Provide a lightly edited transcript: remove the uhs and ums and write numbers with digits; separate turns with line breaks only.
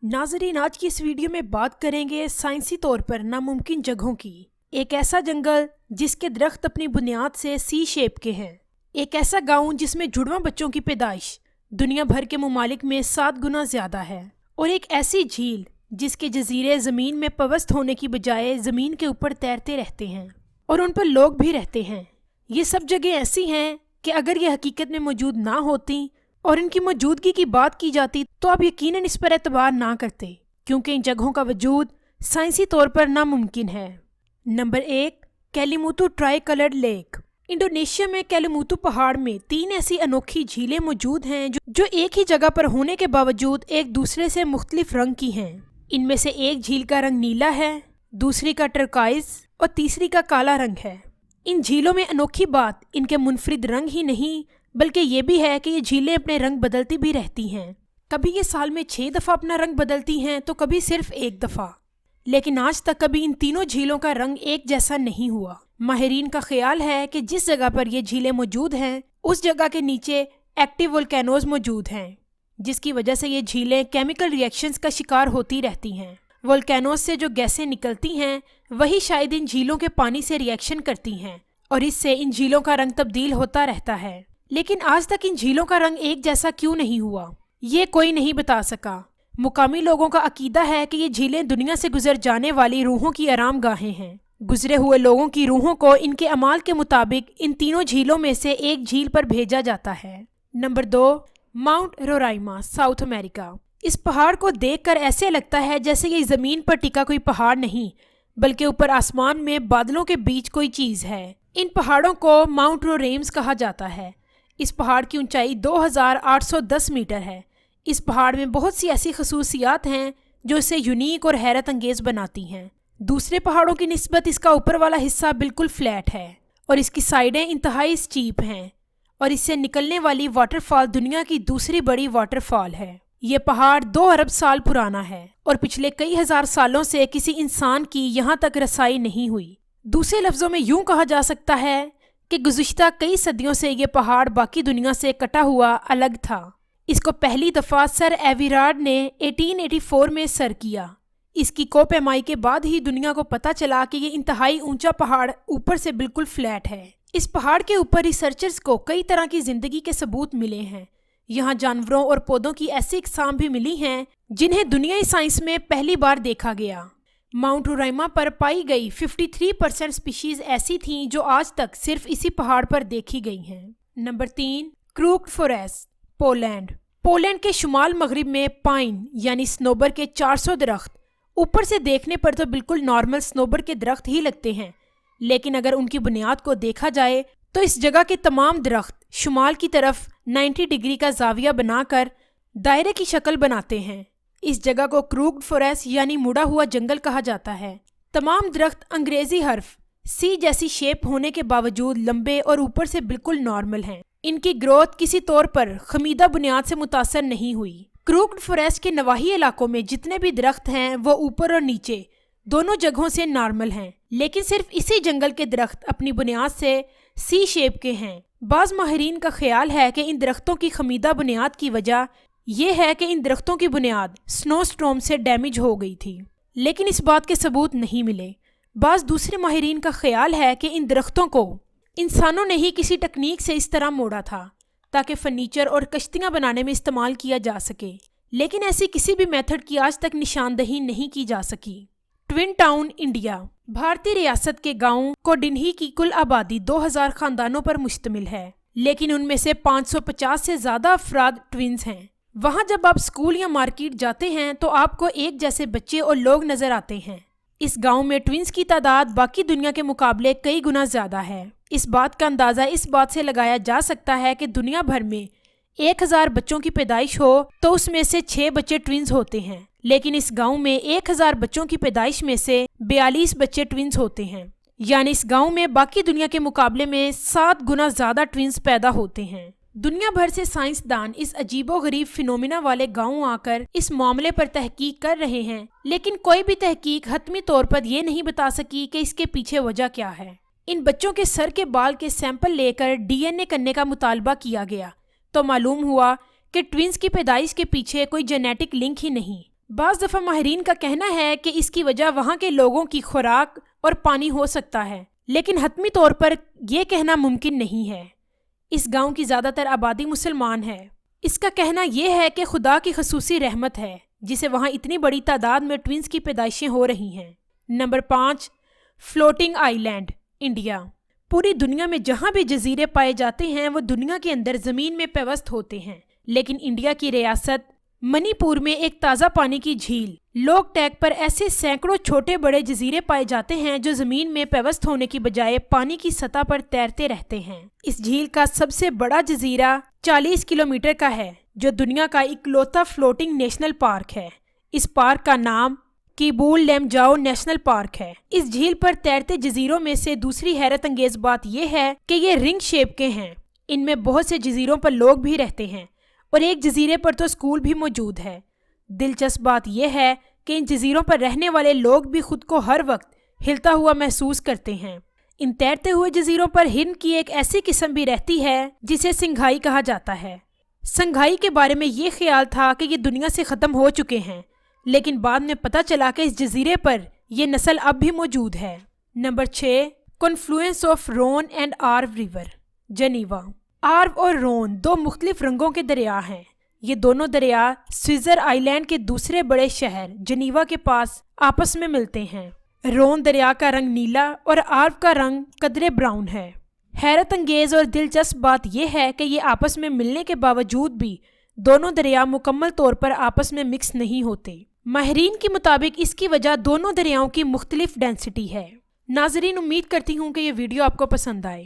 नाज़रीन, आज की इस वीडियो में बात करेंगे साइंसी तौर पर नामुमकिन जगहों की। एक ऐसा जंगल जिसके दरख्त अपनी बुनियाद से सी शेप के हैं। एक ऐसा गांव जिसमें जुड़वां बच्चों की पैदाइश दुनिया भर के ममालिक में 7 गुना ज़्यादा है। और एक ऐसी झील जिसके जजीरे ज़मीन में पवस्त होने की बजाय ज़मीन के ऊपर तैरते रहते हैं और उन पर लोग भी रहते हैं। ये सब जगह ऐसी हैं कि अगर ये हकीकत में मौजूद ना होती और इनकी मौजूदगी की बात की जाती तो आप यकीनन इस पर एतबार ना करते, क्योंकि इन जगहों का वजूद साइंसी तौर पर नामुमकिन है। Number 1, Kelimutu tri coloured lake. Indonesia में कैलीमुतु पहाड़ में 3 ऐसी अनोखी झीलें मौजूद हैं जो एक ही जगह पर होने के बावजूद एक दूसरे से मुख्तलिफ रंग की हैं। इनमें से एक झील का रंग नीला है, दूसरी का टर्काइज और तीसरी का काला रंग है। इन झीलों में अनोखी बात इनके मुनफरिद रंग ही नहीं बल्कि ये भी है कि ये झीलें अपने रंग बदलती भी रहती हैं। कभी ये साल में 6 दफ़ा अपना रंग बदलती हैं तो कभी सिर्फ 1 दफ़ा। लेकिन आज तक कभी इन तीनों झीलों का रंग एक जैसा नहीं हुआ। माहिरीन का ख्याल है कि जिस जगह पर ये झीलें मौजूद हैं उस जगह के नीचे एक्टिव वोल्केनोज मौजूद हैं, जिसकी वजह से ये झीलें केमिकल रिएक्शंस का शिकार होती रहती हैं। वोल्केनोज से जो गैसें निकलती हैं वही शायद इन झीलों के पानी से रिएक्शन करती हैं और इससे इन झीलों का रंग तब्दील होता रहता है। लेकिन आज तक इन झीलों का रंग एक जैसा क्यों नहीं हुआ, ये कोई नहीं बता सका। मुकामी लोगों का अकीदा है कि ये झीलें दुनिया से गुजर जाने वाली रूहों की आराम गाहें हैं। गुजरे हुए लोगों की रूहों को इनके अमाल के मुताबिक इन तीनों झीलों में से एक झील पर भेजा जाता है। Number 2, mount Roraima, south America. इस पहाड़ को देखकर ऐसे लगता है जैसे ये ज़मीन पर टिका कोई पहाड़ नहीं बल्कि ऊपर आसमान में बादलों के बीच कोई चीज़ है। इन पहाड़ों को माउंट रोरेम्स कहा जाता है। इस पहाड़ की ऊंचाई 2810 मीटर है। इस पहाड़ में बहुत सी ऐसी खसूसियात हैं जो इसे यूनिक और हैरत अंगेज बनाती हैं। दूसरे पहाड़ों की निस्बत इसका ऊपर वाला हिस्सा बिल्कुल फ्लैट है और इसकी साइडें इंतहाई स्टीप हैं और इससे निकलने वाली वाटरफॉल दुनिया की दूसरी बड़ी वाटरफॉल है। ये पहाड़ 2 अरब साल पुराना है और पिछले कई हजार सालों से किसी इंसान की यहाँ तक रसाई नहीं हुई। दूसरे लफ्जों में यूं कहा जा सकता है कि गुज़िश्ता कई सदियों से ये पहाड़ बाकी दुनिया से कटा हुआ अलग था। इसको पहली दफ़ा सर एविरार्ड ने 1884 में सर किया। इसकी कोपेमाई के बाद ही दुनिया को पता चला कि ये इंतहाई ऊंचा पहाड़ ऊपर से बिल्कुल फ्लैट है। इस पहाड़ के ऊपर रिसर्चर्स को कई तरह की ज़िंदगी के सबूत मिले हैं। यहाँ जानवरों और पौधों की ऐसी इकसाम भी मिली हैं जिन्हें दुनियाई साइंस में पहली बार देखा गया। माउंट रोराइमा पर पाई गई 53% स्पीशीज ऐसी थीं जो आज तक सिर्फ इसी पहाड़ पर देखी गई हैं। Number 3, crooked forest, Poland. Poland के शुमाल मगरिब में पाइन यानी स्नोबर के 400 दरख्त ऊपर से देखने पर तो बिल्कुल नॉर्मल स्नोबर के दरख्त ही लगते हैं, लेकिन अगर उनकी बुनियाद को देखा जाए तो इस जगह के तमाम दरख्त शुमाल की तरफ 90 डिग्री का जाविया बनाकर दायरे की शक्ल बनाते हैं। इस जगह को क्रूक्ड फॉरेस्ट यानी मुड़ा हुआ जंगल कहा जाता है। तमाम दरख्त अंग्रेजी हर्फ सी जैसी शेप होने के बावजूद लंबे और ऊपर से बिल्कुल नॉर्मल हैं। इनकी ग्रोथ किसी तौर पर खमीदा बुनियाद से मुतासर नहीं हुई। क्रूक्ड फॉरेस्ट के नवाही इलाकों में जितने भी दरख्त हैं वो ऊपर और नीचे दोनों जगहों से नॉर्मल हैं, लेकिन सिर्फ इसी जंगल के दरख्त अपनी बुनियाद से सी शेप के हैं। बाज़ माहिरीन का ख्याल है कि इन दरख्तों की खमीदा बुनियाद की वजह ये है कि इन दरख्तों की बुनियाद स्नो स्टॉर्म से डैमेज हो गई थी, लेकिन इस बात के सबूत नहीं मिले। बाज़ दूसरे माहिरीन का ख्याल है कि इन दरख्तों को इंसानों ने ही किसी तकनीक से इस तरह मोड़ा था ताकि फर्नीचर और कश्तियाँ बनाने में इस्तेमाल किया जा सके, लेकिन ऐसी किसी भी मेथड की आज तक निशानदही नहीं की जा सकी। Twin town, India. भारतीय रियासत के गाँव कोडिन्ही की कुल आबादी 2000 खानदानों पर मुश्तमिल है, लेकिन उनमें से 550 से ज़्यादा अफराद ट्विन्स हैं। वहाँ जब आप स्कूल या मार्केट जाते हैं तो आपको एक जैसे बच्चे और लोग नजर आते हैं। इस गांव में ट्विन्स की तादाद बाकी दुनिया के मुकाबले कई गुना ज़्यादा है। इस बात का अंदाज़ा इस बात से लगाया जा सकता है कि दुनिया भर में 1000 बच्चों की पैदाइश हो तो उसमें से 6 बच्चे ट्विन्स होते हैं, लेकिन इस गाँव में 1000 बच्चों की पैदाइश में से 42 बच्चे ट्विन्स होते हैं। यानी इस गाँव में बाकी दुनिया के मुकाबले में 7 गुना ज़्यादा ट्विन्स पैदा होते हैं। दुनिया भर से साइंसदान इस अजीबो गरीब फिनोमिना वाले गांव आकर इस मामले पर तहकीक कर रहे हैं, लेकिन कोई भी तहकीक हतमी तौर पर यह नहीं बता सकी कि इसके पीछे वजह क्या है। इन बच्चों के सर के बाल के सैंपल लेकर DNA करने का मुतालबा किया गया तो मालूम हुआ कि ट्विंस की पैदाइश के पीछे कोई जेनेटिक लिंक ही नहीं, بعض دفعہ ماہرین کا کہنا ہے کہ اس کی وجہ وہاں کے لوگوں کی خوراک اور پانی ہو سکتا ہے، لیکن حتمی طور پر یہ کہنا ممکن نہیں ہے۔ اس گاؤں کی زیادہ تر آبادی مسلمان ہے۔ اس کا کہنا یہ ہے کہ خدا کی خصوصی رحمت ہے جسے وہاں اتنی بڑی تعداد میں ٹوینز کی پیدائشیں ہو رہی ہیں۔ نمبر 5، فلوٹنگ آئی لینڈ، انڈیا۔ پوری دنیا میں جہاں بھی جزیرے پائے جاتے ہیں وہ دنیا کے اندر زمین میں پیوست ہوتے ہیں، لیکن انڈیا کی ریاست منی پور میں ایک تازہ پانی کی جھیل لوک ٹیک پر ایسے سینکڑوں چھوٹے بڑے جزیرے پائے جاتے ہیں جو زمین میں پیوست ہونے کی بجائے پانی کی سطح پر تیرتے رہتے ہیں۔ اس جھیل کا سب سے بڑا جزیرہ 40 کلومیٹر کا ہے جو دنیا کا اکلوتا فلوٹنگ نیشنل پارک ہے۔ اس پارک کا نام کیبول لیمجاؤ نیشنل پارک ہے۔ اس جھیل پر تیرتے جزیروں میں سے دوسری حیرت انگیز بات یہ ہے کہ یہ رنگ شیپ کے ہیں۔ ان میں بہت سے جزیروں پر لوگ بھی رہتے ہیں اور ایک جزیرے پر تو اسکول بھی موجود ہے۔ دلچسپ بات یہ ہے کہ ان جزیروں پر رہنے والے لوگ بھی خود کو ہر وقت ہلتا ہوا محسوس کرتے ہیں۔ ان تیرتے ہوئے جزیروں پر ہرن کی ایک ایسی قسم بھی رہتی ہے جسے سنگھائی کہا جاتا ہے۔ سنگھائی کے بارے میں یہ خیال تھا کہ یہ دنیا سے ختم ہو چکے ہیں، لیکن بعد میں پتہ چلا کہ اس جزیرے پر یہ نسل اب بھی موجود ہے۔ Number 6، confluence of Rhone and Arve river, Geneva. Arve اور رون دو مختلف رنگوں کے دریا ہیں۔ یہ دونوں دریا سوئٹزر آئی لینڈ کے دوسرے بڑے شہر جنیوا کے پاس آپس میں ملتے ہیں۔ رون دریا کا رنگ نیلا اور آرو کا رنگ قدرے براؤن ہے۔ حیرت انگیز اور دلچسپ بات یہ ہے کہ یہ آپس میں ملنے کے باوجود بھی دونوں دریا مکمل طور پر آپس میں مکس نہیں ہوتے۔ ماہرین کے مطابق اس کی وجہ دونوں دریاؤں کی مختلف ڈینسٹی ہے۔ ناظرین، امید کرتی ہوں کہ یہ ویڈیو آپ کو پسند آئے۔